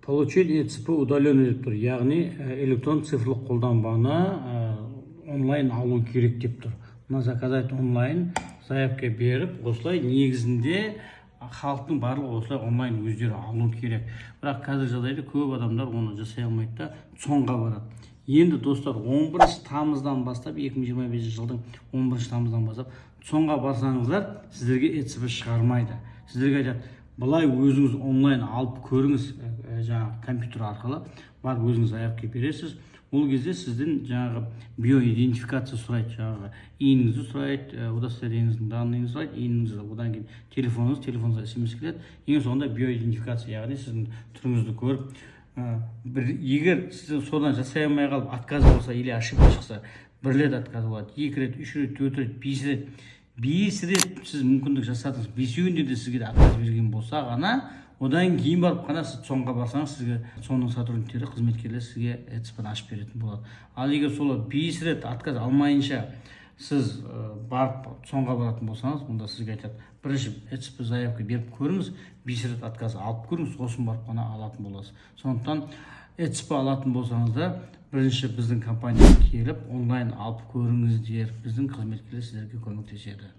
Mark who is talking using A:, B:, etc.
A: Получить ЭЦП удаленно деп тұр. Яғни электрон цифрлық қолданбаны онлайн алу керек деп тұр. Мына заказать онлайн заявка беріп, осылай негізінде халықтың барлығы осылай онлайн өздері алу керек. Бірақ қазір жағдайда көп адамдар оны жасай алмайды да соңға барады. Енді достар 11 тамыздан бастап 2025 жылдың 11 тамыздан бастап соңға барсаңыздар сіздерге ЭЦП шығармайды. Сіздерге айтады, былай өзіңіз онлайн алып көріңіз, жаңағы компьютер арқылы барып өзіңіз заявка бересіз. Ол кезде сізден жаңағы биоидентификация сұрайды, жаңағы иіңізді сұрайды, удостоверениеңіздің данныйыңызды сұрайды, иіңізді, одан кейін телефоныңызға смс келеді. Ең соңында биоидентификация, яғни сіздің түріңізді көріп, егер сіз содан жасай алмай қалып отказ болса или ошибка шықса, 1 рет отказ болады, 2 рет, 3 рет, 4 рет, 5 рет. 5 рет сіз мүмкіндік жасадыңыз, 5-інде де сізге отказ берген болса ғана, одан кейін барып қана сіз соңға барсаңыз, сізге соның сотрудниктері, қызметкерлер сізге ЭЦП-ны ашып беретін болады. Ал егер солай 5 рет отказ алмайынша сіз барып соңға баратын болсаңыз, онда сізге айтады, бірінші ЭЦП заявка беріп көріңіз, 5 рет отказ алып көріңіз, сосын барып қана алатын боласыз. Сондықтан ЭЦП алатын болсаңыздар, бірінші біздің компанияға келіп онлайн алып көріңіздер, біздің қызметкерлер сіздерге көмектеседі.